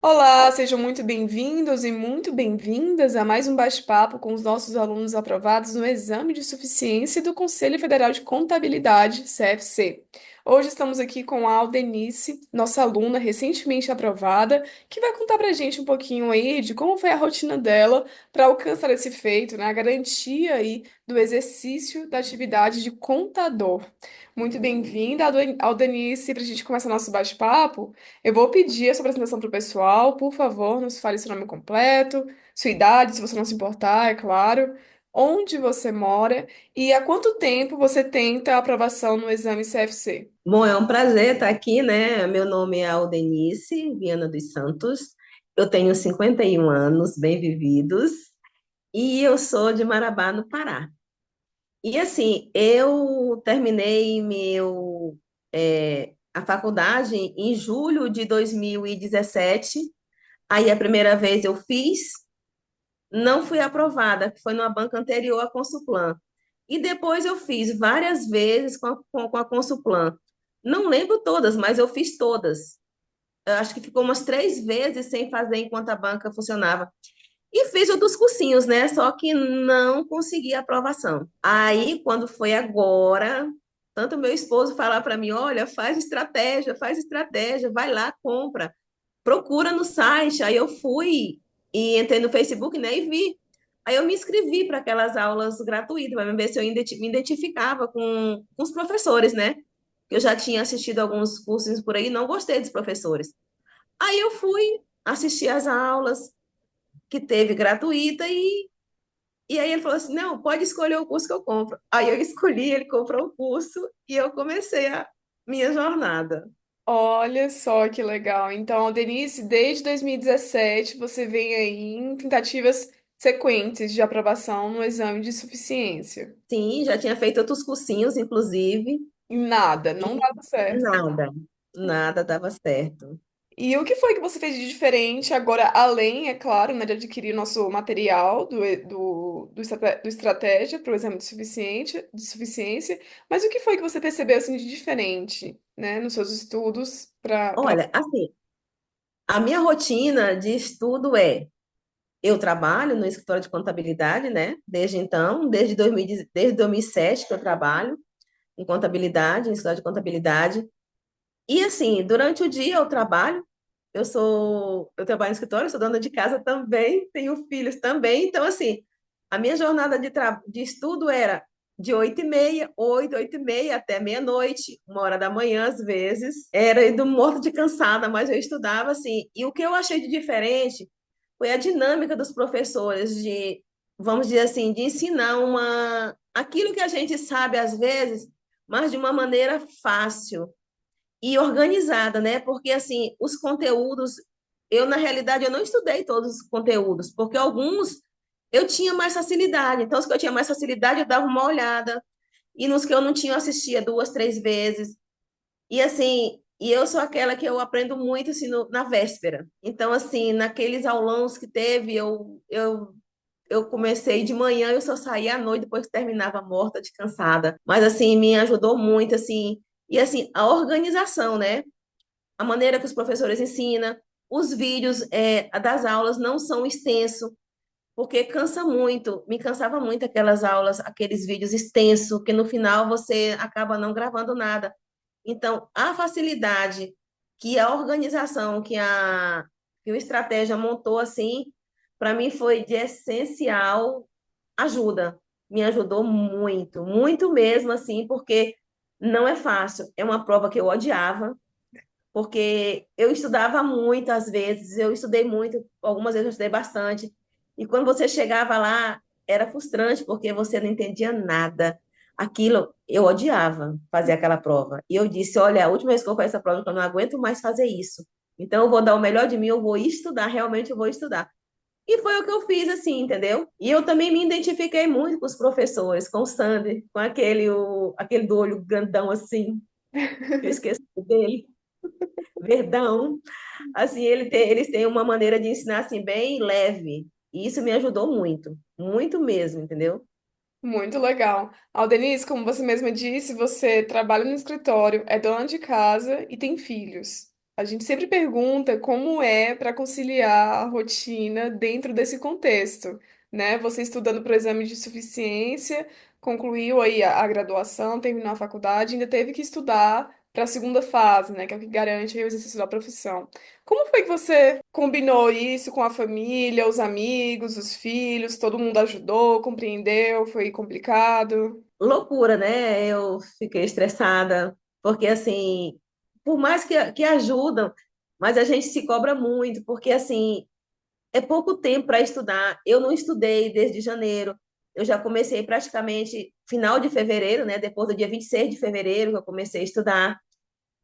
Olá, sejam muito bem-vindos e muito bem-vindas a mais um bate-papo com os nossos alunos aprovados no exame de suficiência do Conselho Federal de Contabilidade, CFC. Hoje estamos aqui com a Aldenice, nossa aluna recentemente aprovada, que vai contar pra gente um pouquinho aí de como foi a rotina dela para alcançar esse feito, né? A garantia aí do exercício da atividade de contador. Muito bem-vinda, Aldenice, para a gente começar nosso bate-papo. Eu vou pedir a sua apresentação para o pessoal, por favor, nos fale seu nome completo, sua idade, se você não se importar, é claro, onde você mora e há quanto tempo você tenta a aprovação no exame CFC. Bom, é um prazer estar aqui, né? Meu nome é Aldenice Viana dos Santos. Eu tenho 51 anos, bem vividos, e eu sou de Marabá, no Pará. E assim, eu terminei a faculdade em julho de 2017. Aí a primeira vez eu fiz, não fui aprovada, que foi numa banca anterior à Consulplan. E depois eu fiz várias vezes com a Consulplan. Não lembro todas, mas eu fiz todas. Eu acho que ficou umas 3 vezes sem fazer enquanto a banca funcionava. E fiz outros cursinhos, né? Só que não consegui aprovação. Aí, quando foi agora, tanto meu esposo falar para mim: olha, faz estratégia, vai lá, compra, procura no site. Aí eu fui e entrei no Facebook, né? E vi. Aí eu me inscrevi para aquelas aulas gratuitas, para ver se eu me identificava com os professores, né? Eu já tinha assistido alguns cursos por aí, não gostei dos professores. Aí eu fui assistir as aulas que teve gratuita e aí ele falou assim, não, pode escolher o curso que eu compro. Aí eu escolhi, ele comprou o curso e eu comecei a minha jornada. Olha só que legal. Então, Denise, desde 2017 você vem aí em tentativas sequentes de aprovação no exame de suficiência. Sim, já tinha feito outros cursinhos, inclusive, E nada, e não dava certo. nada dava certo. E o que foi que você fez de diferente agora, além, é claro, né, de adquirir o nosso material do estratégia para o exame de suficiência, mas o que foi que você percebeu assim, de diferente, né, nos seus estudos para... Olha, assim, a minha rotina de estudo eu trabalho no escritório de contabilidade, né? Desde então, desde 2007 que eu trabalho em contabilidade, em escritório de contabilidade. E assim, durante o dia eu trabalho, eu trabalho no escritório, sou dona de casa também, tenho filhos também, então assim, a minha jornada de estudo era de 8h30, 8h30 até meia-noite, 1 hora da manhã às vezes, era indo morto de cansada, mas eu estudava assim, e o que eu achei de diferente foi a dinâmica dos professores vamos dizer assim, de ensinar aquilo que a gente sabe às vezes, mas de uma maneira fácil e organizada, né? Porque assim, os conteúdos, na realidade eu não estudei todos os conteúdos, porque alguns eu tinha mais facilidade. Então, os que eu tinha mais facilidade, eu dava uma olhada, e nos que eu não tinha, eu assistia 2, 3 vezes. E assim, eu sou aquela que eu aprendo muito assim na véspera. Então, assim, naqueles aulões que teve, eu comecei de manhã, eu só saía à noite, depois que terminava morta de cansada. Mas assim, me ajudou muito assim, e assim, a organização, né? A maneira que os professores ensinam, os vídeos das aulas não são extensos, porque cansa muito, me cansava muito aquelas aulas, aqueles vídeos extensos, que no final você acaba não gravando nada. Então, a facilidade que a organização, que o Estratégia montou assim, para mim foi de essencial ajuda. Me ajudou muito, muito mesmo assim, porque não é fácil. É uma prova que eu odiava, porque eu estudava muito às vezes, eu estudei muito, algumas vezes eu estudei bastante, e quando você chegava lá, era frustrante, porque você não entendia nada. Aquilo, eu odiava fazer aquela prova. E eu disse, olha, a última vez que eu faço essa prova, eu não aguento mais fazer isso. Então, eu vou dar o melhor de mim, eu vou estudar, realmente eu vou estudar. E foi o que eu fiz, assim, entendeu? E eu também me identifiquei muito com os professores, com o Sander, com aquele do olho grandão, assim, que eu esqueci dele, verdão. Assim, eles têm uma maneira de ensinar assim bem leve. E isso me ajudou muito, muito mesmo, entendeu? Muito legal. Denise, como você mesma disse, você trabalha no escritório, é dona de casa e tem filhos. A gente sempre pergunta como é para conciliar a rotina dentro desse contexto, né? Você estudando para o exame de suficiência, concluiu aí a graduação, terminou a faculdade, ainda teve que estudar para a segunda fase, né? Que é o que garante aí o exercício da profissão. Como foi que você combinou isso com a família, os amigos, os filhos? Todo mundo ajudou, compreendeu? Foi complicado? Loucura, né? Eu fiquei estressada, porque assim, por mais que ajudam, mas a gente se cobra muito, porque assim, é pouco tempo para estudar. Eu não estudei desde janeiro. Eu já comecei praticamente final de fevereiro, né? Depois do dia 26 de fevereiro que eu comecei a estudar.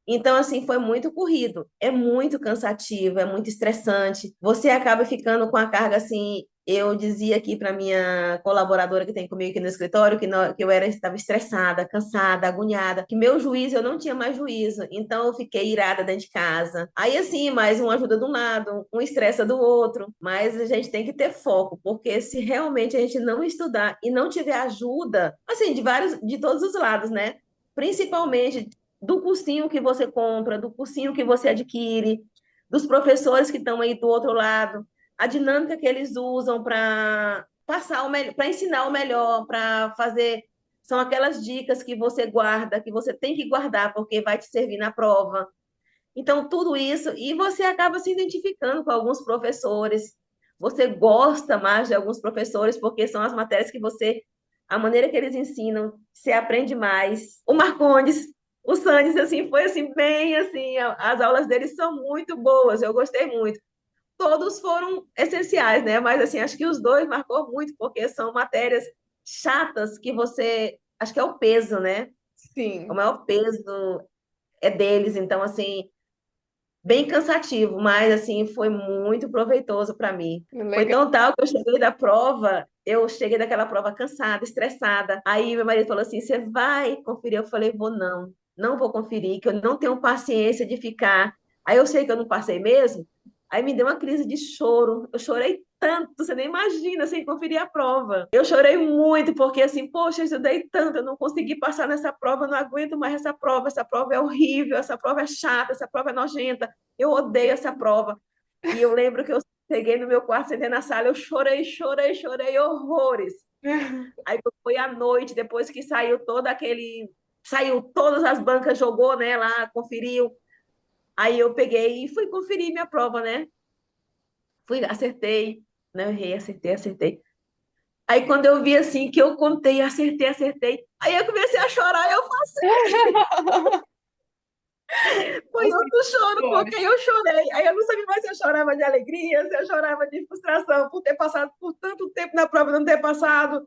Então, assim, foi muito corrido. É muito cansativo, é muito estressante. Você acaba ficando com a carga, assim. Eu dizia aqui para minha colaboradora que tem comigo aqui no escritório que eu estava estressada, cansada, agoniada, que meu juízo, eu não tinha mais juízo. Então, eu fiquei irada dentro de casa. Aí, assim, mais uma ajuda de um lado, um estressa do outro. Mas a gente tem que ter foco, porque se realmente a gente não estudar e não tiver ajuda, assim, de todos os lados, né? Principalmente do cursinho que você compra, do cursinho que você adquire, dos professores que estão aí do outro lado, a dinâmica que eles usam para passar o melhor, para ensinar o melhor, para fazer. São aquelas dicas que você guarda, que você tem que guardar, porque vai te servir na prova. Então, tudo isso, e você acaba se identificando com alguns professores, você gosta mais de alguns professores, porque são as matérias que você, a maneira que eles ensinam, você aprende mais. O Marcondes, o Sandes, assim, foi assim, bem assim, as aulas deles são muito boas, eu gostei muito. Todos foram essenciais, né? Mas assim, acho que os dois marcou muito, porque são matérias chatas que você, acho que é o peso, né? O Sim, maior peso é deles, então assim, bem cansativo, mas assim, foi muito proveitoso para mim. Foi legal. tão tal que eu cheguei da prova, eu cheguei daquela prova cansada, estressada. Aí meu marido falou assim: "Você vai conferir?" Eu falei: "Vou não, não vou conferir, que eu não tenho paciência de ficar." Aí eu sei que eu não passei mesmo. Aí me deu uma crise de choro. Eu chorei tanto, você nem imagina, sem conferir a prova. Eu chorei muito, porque assim, poxa, eu estudei tanto, eu não consegui passar nessa prova, eu não aguento mais essa prova é horrível, essa prova é chata, essa prova é nojenta. Eu odeio essa prova. E eu lembro que eu cheguei no meu quarto, sentei na sala, eu chorei, chorei, chorei horrores. Aí foi à noite, depois que saiu todo aquele. Saiu todas as bancas, jogou, né, lá, conferiu. Aí eu peguei e fui conferir minha prova, né? Fui, acertei, né? Eu errei, acertei, acertei. Aí quando eu vi assim, que eu contei, acertei, acertei. Aí eu comecei a chorar, eu foi Assim, outro choro, porque pode. eu chorei. Aí eu não sabia mais se eu chorava de alegria, se eu chorava de frustração por ter passado por tanto tempo na prova e não ter passado.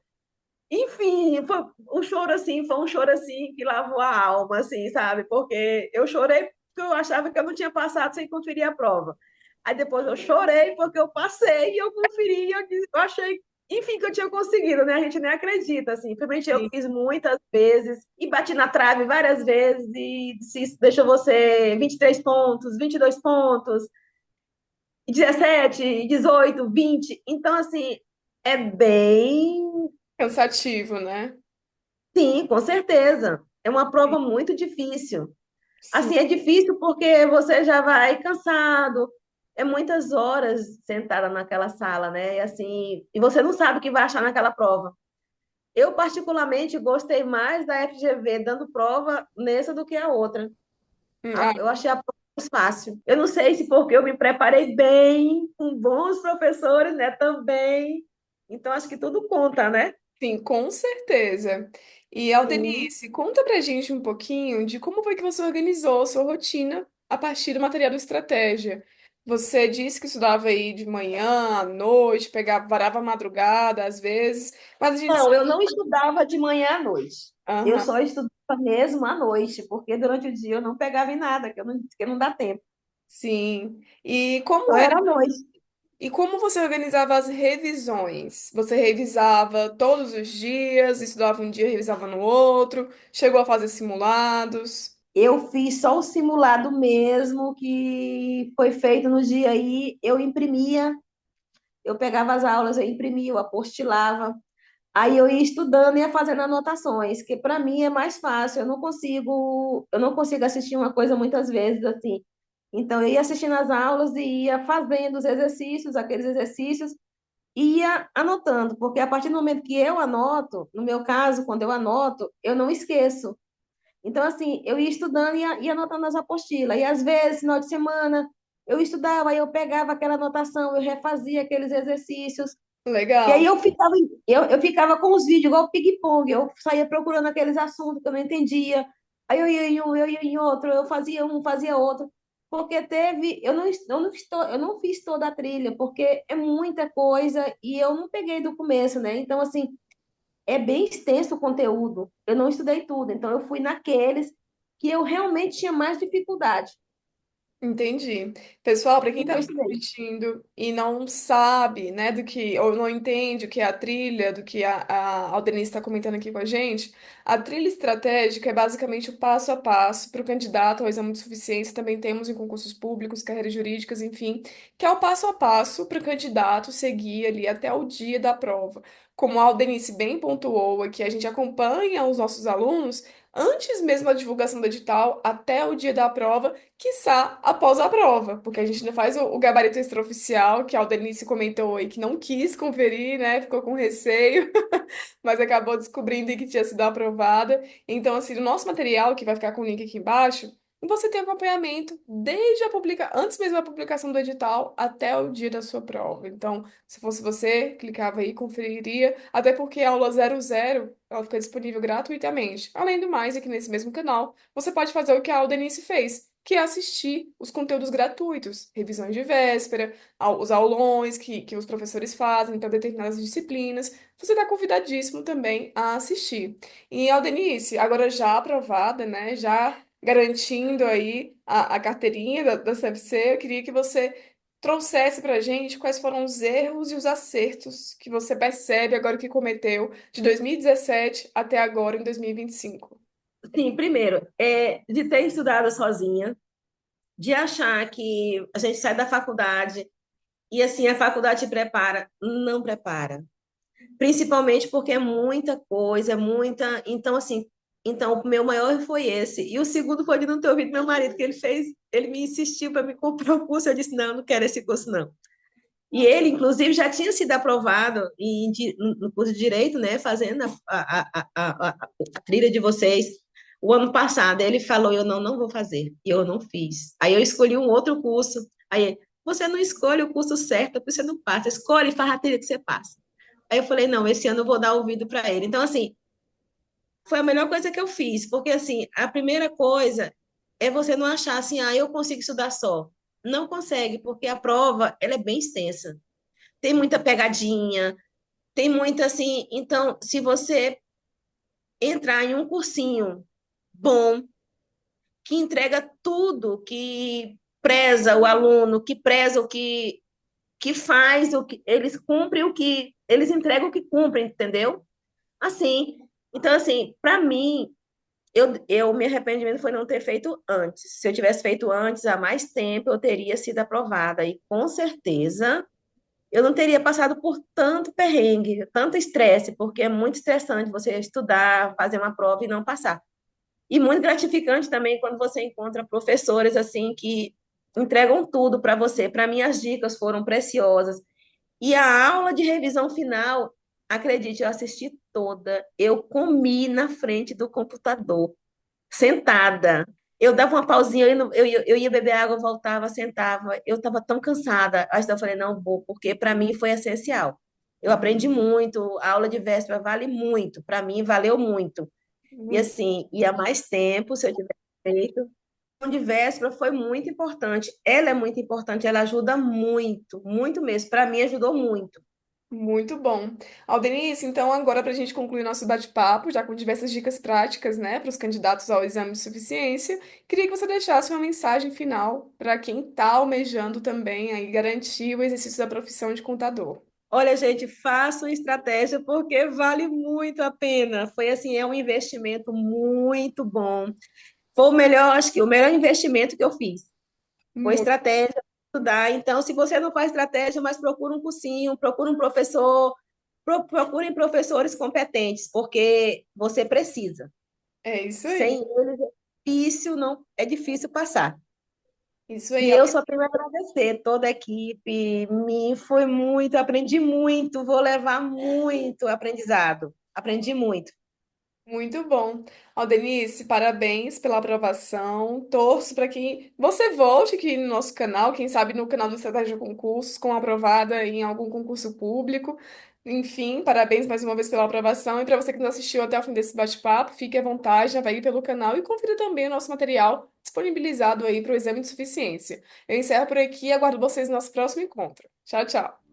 Enfim, foi um choro assim, foi um choro assim que lavou a alma, assim, sabe? Porque eu chorei porque eu achava que eu não tinha passado sem conferir a prova. Aí depois eu chorei porque eu passei e eu conferi, eu achei, enfim, que eu tinha conseguido, né? A gente nem acredita, assim. Realmente eu Sim. fiz muitas vezes e bati na trave várias vezes e disse, isso deixou você 23 pontos, 22 pontos, 17, 18, 20. Então, assim, é bem. Cansativo, né? Sim, com certeza. É uma prova muito difícil. Sim, Assim, é difícil porque você já vai cansado, é muitas horas sentada naquela sala, né? E assim, e você não sabe o que vai achar naquela prova. Eu, particularmente, gostei mais da FGV dando prova nessa do que a outra. ah, Eu achei a prova mais fácil. Eu não sei se porque eu me preparei bem, com bons professores, né? Também. Então, acho que tudo conta, né? sim, com certeza. E, Sim. Aldenice, conta pra gente um pouquinho de como foi que você organizou a sua rotina a partir do material da estratégia. Você disse que estudava aí de manhã, à noite, pegava, varava a madrugada às vezes, mas a gente Não, sabe. eu não estudava de manhã à noite. Eu Aham, só estudava mesmo à noite, porque durante o dia eu não pegava em nada, que não dá tempo. sim. E Só como era? era à noite. E como você organizava as revisões? Você revisava todos os dias, estudava um dia, revisava no outro, chegou a fazer simulados? Eu fiz só o simulado mesmo, que foi feito no dia aí. Eu imprimia, eu pegava as aulas, eu imprimia, eu apostilava. Aí eu ia estudando e ia fazendo anotações, que para mim é mais fácil. Eu não consigo assistir uma coisa muitas vezes assim. Então, eu ia assistindo as aulas e ia fazendo os exercícios, aqueles exercícios, e ia anotando, porque a partir do momento que eu anoto, no meu caso, quando eu anoto, eu não esqueço. Então, assim, eu ia estudando e ia anotando as apostilas. E, às vezes, final de semana, eu estudava, aí eu pegava aquela anotação, eu refazia aqueles exercícios. E aí Legal. eu ficava com os vídeos, igual ping-pong. Eu saía procurando aqueles assuntos que eu não entendia. Aí eu ia em um, eu ia em outro, eu fazia um, fazia outro. Porque teve, eu não fiz toda a trilha, porque é muita coisa e eu não peguei do começo, né? Então, assim, é bem extenso o conteúdo. Eu não estudei tudo, então eu fui naqueles que eu realmente tinha mais dificuldade. Entendi. Pessoal, para quem E está eu nos estudei. assistindo e não sabe, né, do que, ou não entende o que é a trilha, do que a Aldenice está comentando aqui com a trilha estratégica é basicamente o passo a passo para o candidato ao exame de suficiência, também temos em concursos públicos, carreiras jurídicas, enfim, que é o passo a passo para o candidato seguir ali até o dia da prova. Como a Aldenice bem pontuou aqui, a gente acompanha os nossos alunos antes mesmo da divulgação do edital, até o dia da prova, quiçá após a prova, porque a gente ainda faz o gabarito extraoficial, que a Aldenice comentou aí que não quis conferir, né? Ficou com receio, mas acabou descobrindo que tinha sido aprovada. Então, assim, o nosso material, que vai ficar com o link aqui embaixo, você tem acompanhamento desde antes mesmo da publicação do edital até o dia da sua prova. Então, se fosse você, clicava aí, conferiria, até porque a aula 00 ela fica disponível gratuitamente. Além do mais, aqui nesse mesmo canal, você pode fazer o que a Aldenice fez, que é assistir os conteúdos gratuitos, revisões de véspera, os aulões que os professores fazem para determinadas disciplinas. Você está convidadíssimo também a assistir. E, Aldenice, agora já aprovada, né? Já garantindo aí a carteirinha da CFC, eu queria que você trouxesse para a gente quais foram os erros e os acertos que você percebe agora que cometeu de 2017 até agora em 2025. Sim, primeiro, de ter estudado sozinha, de achar que a gente sai da faculdade e assim a faculdade te prepara, não prepara. Principalmente porque é muita coisa, é muita. Então, assim, então o meu maior erro foi esse. E o segundo foi de não ter ouvido meu marido, que ele fez, ele me insistiu para me comprar o curso. Eu disse: não, não quero esse curso, não. E ele, inclusive, já tinha sido aprovado no curso de Direito, né, fazendo a trilha de vocês o ano passado. Ele falou: eu não vou fazer. E eu não fiz. Aí eu escolhi um outro curso. Aí, você não escolhe o curso certo, porque você não passa. Escolhe e faz a trilha que você passa. Aí eu falei: não, esse ano eu vou dar ouvido para ele. Então, assim, foi a melhor coisa que eu fiz, porque, assim, a primeira coisa é você não achar assim, ah, eu consigo estudar só. Não consegue, porque a prova, ela é bem extensa. Tem muita pegadinha, tem muita, assim, então, se você entrar em um cursinho bom, que entrega tudo, que preza o aluno, que preza que faz o que eles cumprem o que eles entregam o que cumprem, entendeu? Assim, então, assim, para mim, me arrependimento foi não ter feito antes. Se eu tivesse feito antes, há mais tempo, eu teria sido aprovada. E com certeza eu não teria passado por tanto perrengue, tanto estresse, porque é muito estressante você estudar, fazer uma prova e não passar. E muito gratificante também quando você encontra professores assim que entregam tudo para você. Para mim, as dicas foram preciosas. E a aula de revisão final, acredite, eu assisti toda. Eu comi na frente do computador, sentada. Eu dava uma pausinha, eu ia beber água, voltava, sentava. Eu estava tão cansada. Aí eu falei: não vou, porque para mim foi essencial. Eu aprendi muito, a aula de véspera vale muito, para mim valeu muito. E Muito, assim, ia mais tempo se eu tivesse feito. A aula de véspera foi muito importante. Ela é muito importante, ela ajuda muito, muito mesmo. Para mim, ajudou muito. muito bom. Aldenice, então, agora para a gente concluir nosso bate-papo, já com diversas dicas práticas, né, para os candidatos ao exame de suficiência, queria que você deixasse uma mensagem final para quem está almejando também aí garantir o exercício da profissão de contador. Olha, gente, façam estratégia porque vale muito a pena. Foi assim, é um investimento muito bom. Foi o melhor, acho que o melhor investimento que eu fiz. Foi Muito, estratégia, estudar. Então, se você não faz estratégia, mas procura um cursinho, procura um professor, procurem professores competentes, porque você precisa. é isso aí. Sem eles é difícil, não, é difícil passar. Isso aí, E eu só tenho a agradecer toda a equipe, me foi muito, aprendi muito, vou levar muito aprendizado. Aprendi muito. muito bom. Ó, Denise, parabéns pela aprovação. Torço para que você volte aqui no nosso canal, quem sabe no canal do Estratégia Concursos, com aprovada em algum concurso público. Enfim, parabéns mais uma vez pela aprovação. E para você que não assistiu até o fim desse bate-papo, fique à vontade, navegue pelo canal e confira também o nosso material disponibilizado aí para o exame de suficiência. Eu encerro por aqui e aguardo vocês no nosso próximo encontro. Tchau, tchau.